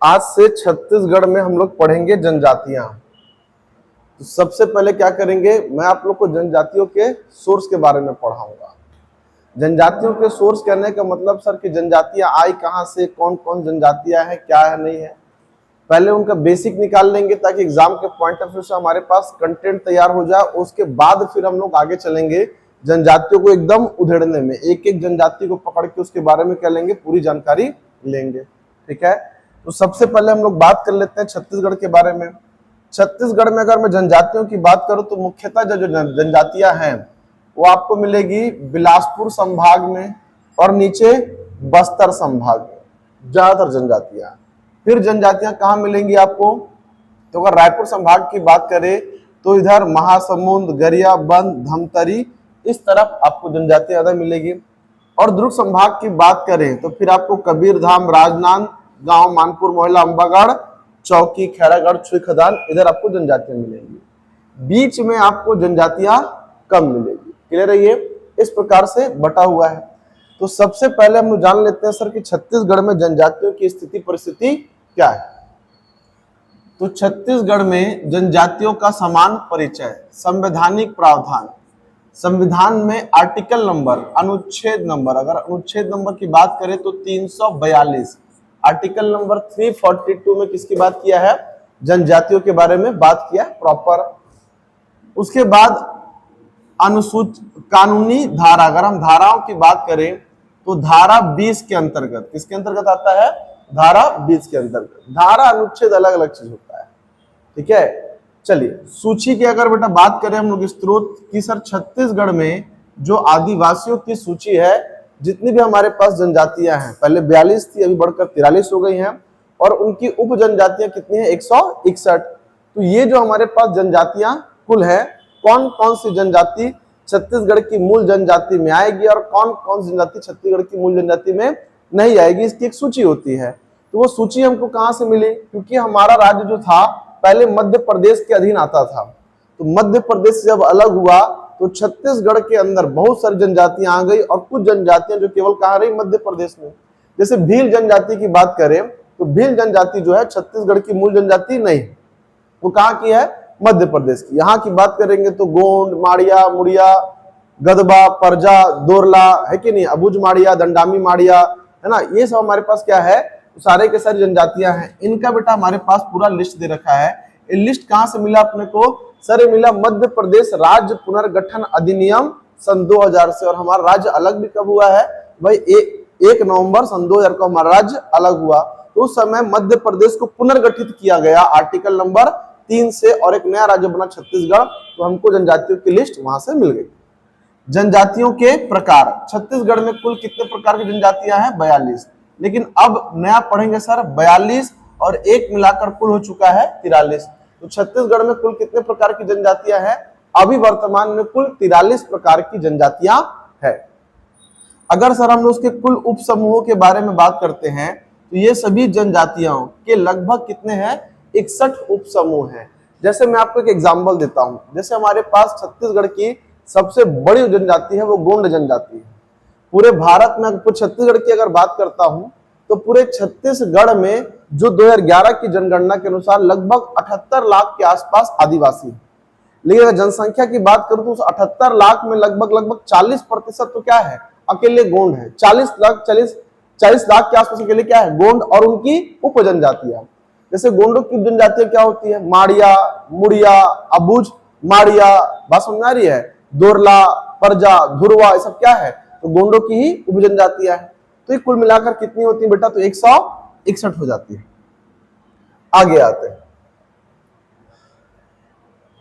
आज से छत्तीसगढ़ में हम लोग पढ़ेंगे जनजातियां। तो सबसे पहले क्या करेंगे, मैं आप लोग को जनजातियों के सोर्स के बारे में पढ़ाऊंगा। जनजातियों के सोर्स कहने का मतलब सर कि जनजातियां आई कहां से, कौन कौन जनजातियां हैं, क्या है नहीं है, पहले उनका बेसिक निकाल लेंगे ताकि एग्जाम के पॉइंट ऑफ व्यू से हमारे पास कंटेंट तैयार हो जाए। उसके बाद फिर हम लोग आगे चलेंगे जनजातियों को एकदम उधेड़ने में, एक एक जनजाति को पकड़ के उसके बारे में क्या लेंगे, पूरी जानकारी लेंगे। ठीक है, तो सबसे पहले हम लोग बात कर लेते हैं छत्तीसगढ़ के बारे में। छत्तीसगढ़ में अगर मैं जनजातियों की बात करूं तो मुख्यतः जो जनजातियां हैं वो आपको मिलेगी बिलासपुर संभाग में और नीचे बस्तर संभाग में ज्यादातर जनजातियां। फिर जनजातियां कहां मिलेंगी आपको, तो अगर रायपुर संभाग की बात करें तो इधर महासमुंद, गरियाबंद, धमतरी, इस तरफ आपको जनजातियां ज्यादा मिलेगी। और दुर्ग संभाग की बात करें तो फिर आपको कबीरधाम, राजनांद गांव, मानपुर, मोहला, अंबागढ़, चौकी, खैरागढ़, छुई खदान, इधर आपको जनजातियां मिलेंगी। बीच में आपको जनजातियां कम मिलेगी। क्लियर है, ये इस प्रकार से बटा हुआ है। तो सबसे पहले हम जान लेते हैं सर कि छत्तीसगढ़ में जनजातियों की स्थिति परिस्थिति क्या है। तो छत्तीसगढ़ में जनजातियों का समान परिचय, संवैधानिक प्रावधान, संविधान में आर्टिकल नंबर, अनुच्छेद नंबर, अगर अनुच्छेद नंबर की बात करें तो 342, आर्टिकल नंबर 342 में किसकी बात किया है, जनजातियों के बारे में बात किया है प्रॉपर। उसके बाद कानूनी धारा, अगर हम धाराओं की बात करें तो धारा 20 के अंतर्गत, किसके अंतर्गत आता है, धारा 20 के अंतर्गत। धारा अनुच्छेद अलग अलग चीज होता है। ठीक है, चलिए सूची की अगर बेटा बात करें हम लोग स्त्रोत की, सर छत्तीसगढ़ में जो आदिवासियों की सूची है, जितनी भी हमारे पास जनजातियां हैं, पहले 42 थी, अभी बढ़कर 43 हो गई हैं, और उनकी उप जनजातियां कितनी है, 161। तो ये जो हमारे पास जनजातियां कुल है, कौन कौन सी जनजाति छत्तीसगढ़ की मूल जनजाति में आएगी और कौन कौन सी जनजाति छत्तीसगढ़ की मूल जनजाति में नहीं आएगी, इसकी एक सूची होती है। तो वो सूची हमको कहां से मिली, क्योंकि हमारा राज्य जो था पहले मध्य प्रदेश के अधीन आता था। तो मध्य प्रदेश जब अलग हुआ तो छत्तीसगढ़ के अंदर बहुत सारी जनजातियां आ गई और कुछ जनजातियां जो केवल कहां रही, मध्य प्रदेश में। जैसे भील जनजाति की बात करें तो भील जनजाति जो है छत्तीसगढ़ की मूल जनजाति नहीं, वो कहां की है, मध्य प्रदेश की। यहाँ की बात करेंगे तो गोंड, माड़िया, मुड़िया, गदबा, परजा, दोरला, है कि नहीं, अबुझ माड़िया, दंडामी माड़िया, है ना, ये सब हमारे पास क्या है, सारे के सारी जनजातियां हैं। इनका बेटा हमारे पास पूरा लिस्ट दे रखा है। ये लिस्ट कहां से मिला अपने को, सर ये मिला मध्य प्रदेश राज्य पुनर्गठन अधिनियम सन 2000 से। और हमारा राज्य अलग भी कब हुआ है भाई, 1 नवंबर सन 2000 को हमारा राज्य अलग हुआ। तो उस समय मध्य प्रदेश को पुनर्गठित किया गया आर्टिकल नंबर 3 से, और एक नया राज्य बना छत्तीसगढ़। तो हमको जनजातियों की लिस्ट वहां से मिल गई। जनजातियों के प्रकार, छत्तीसगढ़ में कुल कितने प्रकार की जनजातियां हैं, 42। लेकिन अब नया पढ़ेंगे सर 42 और 1 मिलाकर कुल हो चुका है 43। तो छत्तीसगढ़ में कुल कितने प्रकार की जनजातियां हैं, अभी वर्तमान में कुल 43 प्रकार की जनजातियां है। अगर सर हम उसके कुल उप समूहों के बारे में बात करते हैं तो ये सभी जनजातियों के लगभग कितने हैं, 61 उप समूह हैं। जैसे मैं आपको एक एग्जाम्पल देता हूं, जैसे हमारे पास छत्तीसगढ़ की सबसे बड़ी जनजाति है वो गोंड जनजाति है। पूरे भारत में छत्तीसगढ़ की अगर बात करता हूं तो पूरे छत्तीसगढ़ में जो 2011 की जनगणना के अनुसार लगभग 78 लाख के आसपास आदिवासी है। लेकिन अगर जनसंख्या की बात करूं तो उस 78 लाख में लगभग 40% तो क्या है, अकेले गोंड है। 40 लाख के आसपास अकेले क्या है, गोंड और उनकी उप जनजातियां। जैसे गोंडों की जनजातियां क्या होती है, माड़िया, मुड़िया, अबुझ माड़िया, बात समझ आ रही है, दोरला, परजा, धुरवा, ये सब क्या है, तो गोंडों की ही उप जनजातियां हैं। तो ये कुल मिलाकर कितनी होती है बेटा, तो 161 हो जाती है। आगे आते हैं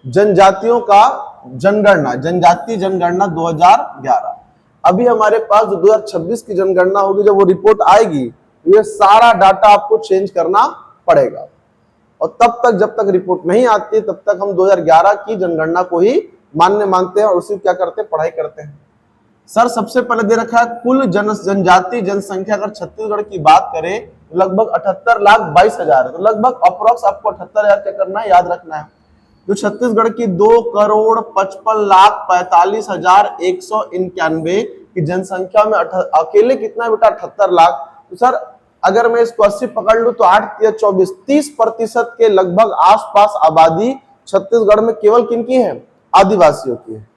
जनजातियों का जनगणना, जनजाति जनगणना 2011। अभी हमारे पास जो 2026 की जनगणना होगी, जब वो रिपोर्ट आएगी तो ये सारा डाटा आपको चेंज करना पड़ेगा। और तब तक जब तक रिपोर्ट नहीं आती तब तक हम 2011 की जनगणना को ही मान्य मानते हैं और उसी क्या करते हैं, पढ़ाई करते हैं। सर सबसे पहले दे रखा है कुल जनजाति जनसंख्या, अगर छत्तीसगढ़ की बात करें तो लगभग 78,22,000 है। तो लगभग अप्रोक्स आपको 78,000 क्या करना है, याद रखना है। जो छत्तीसगढ़ की 2,55,45,191 की जनसंख्या में अकेले कितना बेटा, 78 लाख। तो सर अगर मैं इसको 80 पकड़ लूं तो 8 या 24, 30% के लगभग आसपास आबादी छत्तीसगढ़ में केवल किनकी है? आदिवासियों की है।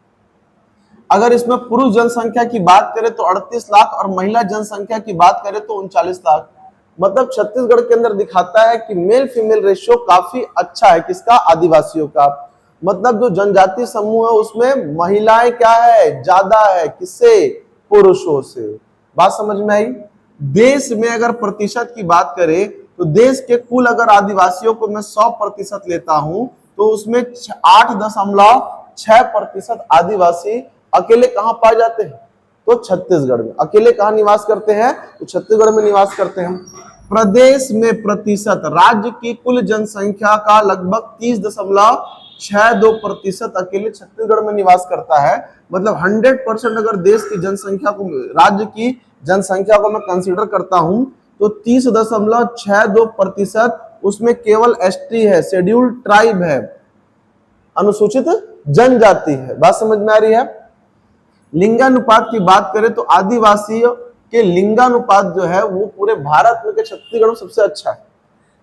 अगर इसमें पुरुष जनसंख्या की बात करें तो 38 लाख और महिला जनसंख्या की बात करें तो 39 लाख। मतलब छत्तीसगढ़ के अंदर दिखाता है कि मेल फीमेल रेशियो काफी अच्छा है। किसका? आदिवासियों का। मतलब जो जनजाति समूह है उसमें महिलाएं क्या है? ज्यादा है। किससे? पुरुषों से। बात समझ में आई? देश में अगर प्रतिशत की बात करें तो देश के कुल अगर आदिवासियों को मैं 100% लेता हूं तो उसमें 8.6% आदिवासी अकेले कहां पाए जाते हैं? तो छत्तीसगढ़ में। अकेले कहां निवास करते हैं? तो छत्तीसगढ़ में निवास करते हैं। प्रदेश में प्रतिशत राज्य की कुल जनसंख्या का लगभग 30.62% अकेले छत्तीसगढ़ में निवास करता है। मतलब 100% अगर देश की जनसंख्या को, राज्य की जनसंख्या को मैं कंसीडर करता हूं तो 30.62% उसमें केवल एसटी है, शेड्यूल्ड ट्राइब है, अनुसूचित जनजाति है। बात समझ में आ रही है? लिंगानुपात की बात करें तो आदिवासियों के लिंगानुपात जो है वो पूरे भारत में के छत्तीसगढ़ में सबसे अच्छा है।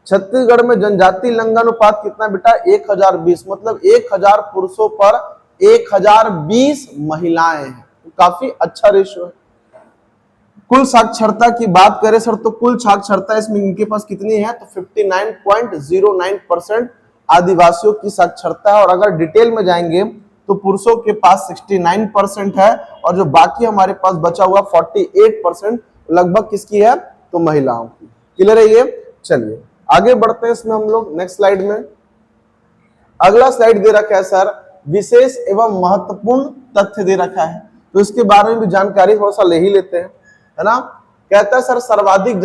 छत्तीसगढ़ में जनजाति लिंगानुपात कितना बेटा? 1020। मतलब 1000 पुरुषों पर 1020 महिलाएं हैं। तो काफी अच्छा रेशियो है। कुल साक्षरता की बात करें सर तो कुल साक्षरता इसमें इनके पास कितनी है? तो 59.09% आदिवासियों की साक्षरता है। और अगर डिटेल में जाएंगे तो पुरुषों के पास 69% है और जो बाकी हमारे पास बचा हुआ 48% लगभग किसकी है? तो महिलाओं की। क्लियर है ये? चलिए आगे बढ़ते हैं इसमें हम लोग नेक्स्ट स्लाइड में। अगला स्लाइड दे रखा है सर विशेष एवं महत्वपूर्ण तथ्य दे रखा है, तो इसके बारे में भी जानकारी थोड़ा सा ले ही लेते हैं, है ना। कहता है सर सर्वाधिक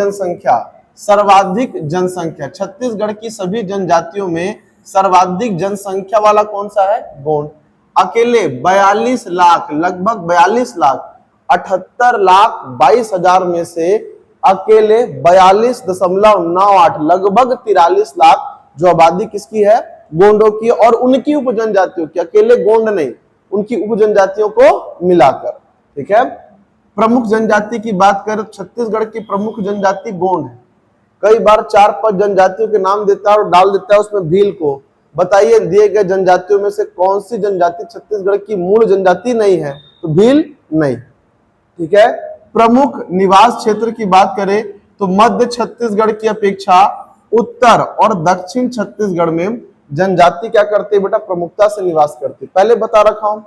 जनसंख्या छत्तीसगढ़ की सभी जनजातियों में सर्वाधिक जनसंख्या वाला कौन सा है? गोंड। अकेले 42 लाख, लगभग 42 लाख 78,22,000 में से अकेले 42.98 लगभग 43 लाख जो आबादी किसकी है? गोंडों की और उनकी उपजनजातियों की। अकेले गोंड नहीं, उनकी उपजनजातियों को मिलाकर। ठीक है। प्रमुख जनजाति की बात करें तो छत्तीसगढ़ की प्रमुख जनजाति गोंड है। कई बार 4-5 जनजातियों के नाम देता है और डाल देता है उसमें भील को। बताइए दिए गए जनजातियों में से कौन सी जनजाति छत्तीसगढ़ की मूल जनजाति नहीं है? तो भील नहीं। ठीक है। प्रमुख निवास क्षेत्र की बात करें तो मध्य छत्तीसगढ़ की अपेक्षा उत्तर और दक्षिण छत्तीसगढ़ में जनजाति क्या करते हैं बेटा? प्रमुखता से निवास करते। पहले बता रखा हूं,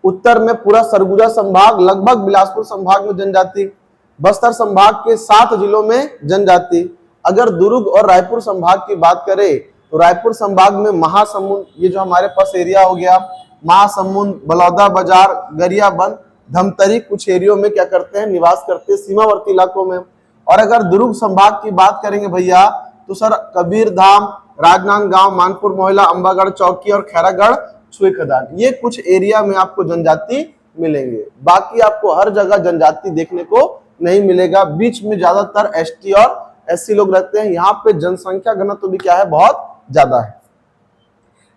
उत्तर में पूरा सरगुजा संभाग, लगभग बिलासपुर संभाग में जनजाति, बस्तर संभाग के 7 जिलों में जनजाति। अगर दुर्ग और रायपुर संभाग की बात करें तो रायपुर संभाग में महासमुंद, ये जो हमारे पास एरिया हो गया, महासमुंद, बलौदा बाजार, गरियाबंद, धमतरी कुछ एरियो में क्या करते हैं? निवास करते हैं, सीमावर्ती इलाकों में। और अगर दुर्ग संभाग की बात करेंगे भैया तो सर कबीरधाम, राजनांदगांव, मानपुर मोहला, अंबागढ़ चौकी और खैरागढ़ छुई खदान, ये कुछ एरिया में आपको जनजाति मिलेंगे। बाकी आपको हर जगह जनजाति देखने को नहीं मिलेगा। बीच में ज्यादातर एसटी और एससी लोग रहते हैं। यहाँ पे जनसंख्या घनत्व भी क्या है? बहुत ज्यादा है।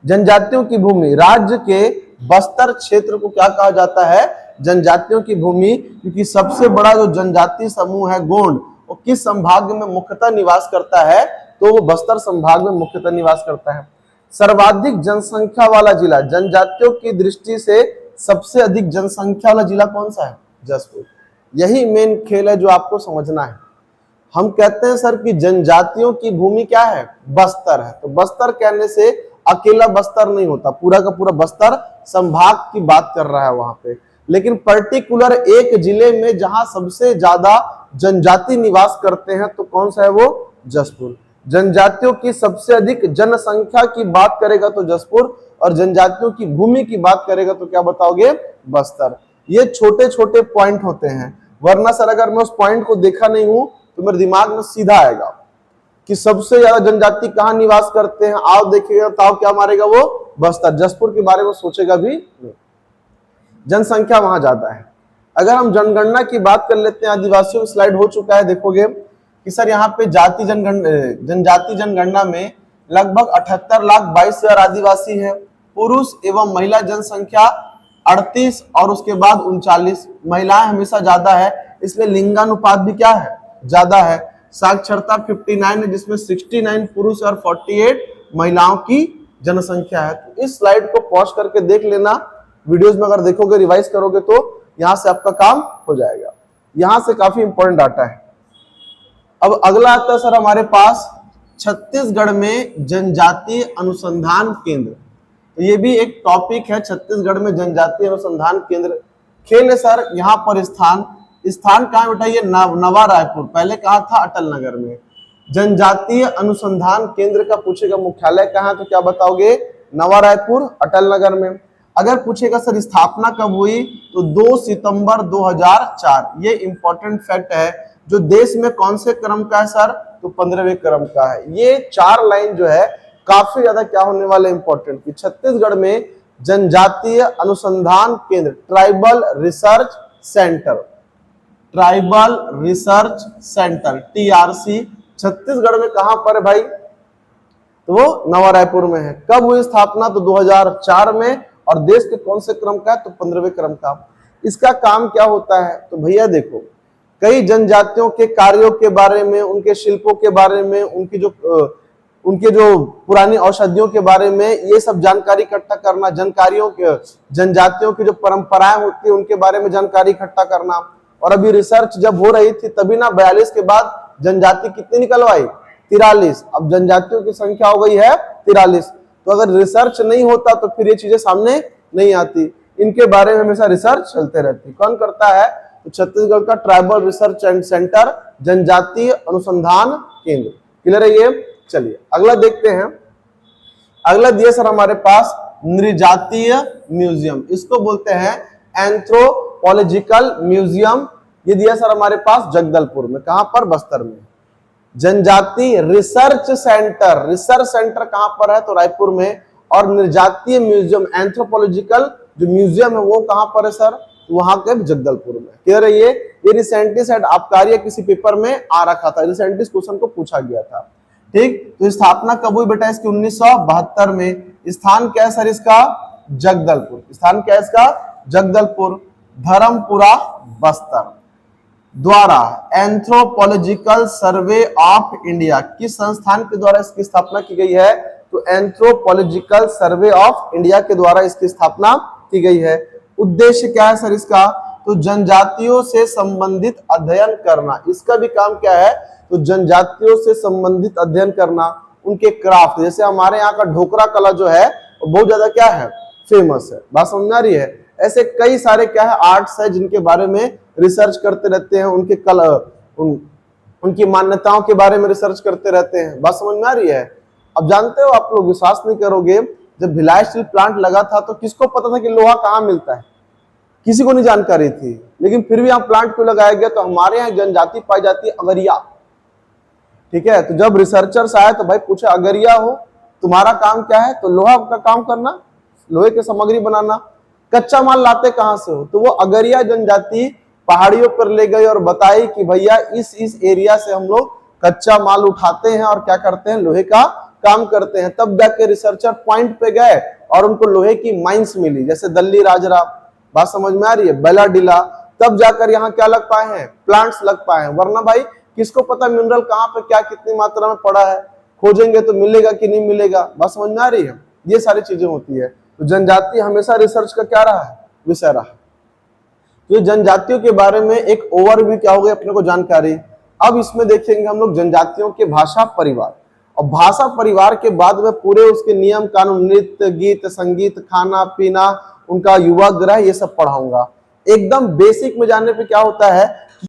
जनजातियों की भूमि, राज्य के बस्तर क्षेत्र को क्या कहा जाता है? जनजातियों की भूमि, क्योंकि सबसे बड़ा जो जनजाति समूह है गोंड, वो किस संभाग में मुख्यतः निवास करता है? तो वो बस्तर संभाग में मुख्यतः निवास करता है। सर्वाधिक जनसंख्या वाला जिला, जनजातियों की दृष्टि से सबसे अधिक जनसंख्या वाला जिला कौन सा है? जशपुर। यही मेन खेल है जो आपको समझना है। हम कहते हैं सर कि जनजातियों की भूमि क्या है? बस्तर है। तो बस्तर कहने से अकेला बस्तर नहीं होता, पूरा का पूरा बस्तर संभाग की बात कर रहा है वहां पे। लेकिन पर्टिकुलर एक जिले में जहां सबसे ज्यादा जनजाति निवास करते हैं तो कौन सा है वो? जशपुर। जनजातियों की सबसे अधिक जनसंख्या की बात करेगा तो जशपुर, और जनजातियों की भूमि की बात करेगा तो क्या बताओगे? बस्तर। ये छोटे छोटे पॉइंट होते हैं, वरना सर अगर मैं उस पॉइंट को देखा नहीं हूं तो मेरे दिमाग में सीधा आएगा कि सबसे ज्यादा जनजाति कहां निवास करते हैं। आओ देखिएगा ताव क्या मारेगा वो? बस्तर। जशपुर के बारे में सोचेगा भी नहीं, जनसंख्या वहां ज्यादा है। अगर हम जनगणना की बात कर लेते हैं, आदिवासियों की स्लाइड हो चुका है, देखोगे कि सर यहाँ पे जनजाति जनगणना में लगभग 78,22,000 आदिवासी है। पुरुष एवं महिला जनसंख्या 38 और उसके बाद 39। महिलाएं हमेशा ज्यादा है, इसलिए लिंगानुपात भी क्या है? ज्यादा है। साक्षरता 59 है, जिसमें 69 पुरुष और 48 महिलाओं की जनसंख्या है। तो इस स्लाइड को पॉज करके देख लेना, वीडियोस में अगर देखोगे, रिवाइज करोगे तो यहां से आपका काम हो जाएगा। यहां से काफी इंपॉर्टेंट डाटा है। अब अगला आता है सर हमारे पास छत्तीसगढ़ में जनजातीय अनुसंधान केंद्र। तो ये भी एक टॉपिक है, छत्तीसगढ़ में जनजातीय अनुसंधान केंद्र। खेल है सर यहाँ पर स्थान कहाँ बेटा, ये नवा रायपुर, पहले कहा था अटल नगर में। जनजातीय अनुसंधान केंद्र का पूछेगा मुख्यालय कहाँ, तो क्या बताओगे, नवा रायपुर अटल नगर में। अगर पूछेगा सर स्थापना कब हुई, तो 2 सितंबर 2004। ये इंपॉर्टेंट फैक्ट है। जो देश में कौन से क्रम का है सर, तो 15वें क्रम का है। ये 4 लाइन जो है काफी ज्यादा क्या होने वाले इंपॉर्टेंट, कि छत्तीसगढ़ में जनजातीय अनुसंधान केंद्र, tribal research centre, tribal research centre TRC Chhattisgarh में कहां पर है भाई, तो वो नवा रायपुर में है। कब हुई स्थापना, तो 2004 में। और देश के कौन से क्रम का है, तो 15वें क्रम का। इसका काम क्या होता है, तो भैया देखो, कई जनजातियों के कार्यों के बारे में, उनके शिल्पों के बारे में, उनके जो पुरानी औषधियों के बारे में, ये सब जानकारी इकट्ठा करना, जनजातियों की जो परंपराएं होती है उनके बारे में जानकारी इकट्ठा करना। और अभी रिसर्च जब हो रही थी तभी ना 42 के बाद जनजाति कितनी निकल आई, 43। अब जनजातियों की संख्या हो गई है 43। तो अगर रिसर्च नहीं होता तो फिर ये चीजें सामने नहीं आती। इनके बारे में हमेशा रिसर्च चलते रहती। कौन करता है, तो छत्तीसगढ़ का ट्राइबल रिसर्च एंड सेंटर, जनजातीय अनुसंधान केंद्र। क्लियर है ये। चलिए अगला देखते हैं। अगला दिया सर हमारे पास नृजातीय म्यूजियम, इसको बोलते हैं एंथ्रोपोलॉजिकल म्यूजियम। ये दिया सर हमारे पास जगदलपुर में। कहां पर, बस्तर में। जनजातीय रिसर्च सेंटर कहां पर है, तो रायपुर में। और नृजातीय म्यूजियम, एंथ्रोपोलॉजिकल जो म्यूजियम है वो कहां पर है सर, वहां के जगदलपुर में। क्लियर है ये रिसेंटली शायद आबकारी किसी पेपर में आ रखा था, रिसेंटली क्वेश्चन को पूछा गया था। ठीक, तो स्थापना कब हुई बेटा इसकी, 1972 में। स्थान क्या है सर इसका, जगदलपुर। स्थान क्या है इसका, जगदलपुर। धर्मपुरा बस्तर द्वारा एंथ्रोपोलॉजिकल सर्वे ऑफ इंडिया, किस संस्थान के द्वारा इसकी स्थापना की गई है, तो एंथ्रोपोलॉजिकल सर्वे ऑफ इंडिया के द्वारा इसकी स्थापना की गई है। उद्देश्य क्या है सर इसका, तो जनजातियों से संबंधित अध्ययन करना। इसका भी काम क्या है, तो जनजातियों से संबंधित अध्ययन करना, उनके क्राफ्ट। जैसे हमारे यहाँ का ढोकरा कला जो है वो बहुत ज्यादा क्या है, फेमस है। बात समझ में आ रही है। ऐसे कई सारे क्या है आर्ट्स है जिनके बारे में रिसर्च करते रहते हैं, उनके उनकी मान्यताओं के बारे में रिसर्च करते रहते हैं। बात समझ में आ रही है। अब जानते हो आप लोग, विश्वास नहीं करोगे, जब भिलाई स्टील प्लांट लगा था तो किसको पता था कि लोहा कहाँ मिलता है, किसी को नहीं जानकारी थी। लेकिन फिर भी यहाँ प्लांट क्यों लगाया गया, तो हमारे यहाँ जनजाति पाई जाती है अगरिया। ठीक है, तो जब रिसर्चर्स आए तो भाई पूछे अगरिया हो तुम्हारा काम क्या है, तो लोहा का काम करना, लोहे की सामग्री बनाना। कच्चा माल लाते कहां से हो, तो वो अगरिया जनजाति पहाड़ियों पर ले गई और बताई कि भैया इस एरिया से हम लोग कच्चा माल उठाते हैं और क्या करते हैं, लोहे का काम करते हैं। तब जाके रिसर्चर पॉइंट पे गए और उनको लोहे की माइंस मिली, जैसे दल्ली राजरा। बात समझ में आ रही है, बेलाडीला। तब जाकर यहाँ क्या लग पाए हैं, प्लांट्स लग पाए हैं। वरना भाई किसको पता मिनरल कहाँ पे क्या कितनी मात्रा में पड़ा है, खोजेंगे तो मिलेगा कि नहीं मिलेगा। बात समझ में आ रही है। ये सारी चीजें होती है। तो जनजाति हमेशा रिसर्च का क्या रहा है, विषय रहा। तो जनजातियों के बारे में एक ओवरव्यू क्या हो गई अपने को जानकारी। अब इसमें देखेंगे हम लोग जनजातियों के भाषा परिवार, और भाषा परिवार के बाद में पूरे उसके नियम कानून, नृत्य गीत संगीत, खाना पीना, उनका युवा ग्रह, ये सब पढ़ाऊंगा। एकदम बेसिक में जानने पे क्या होता है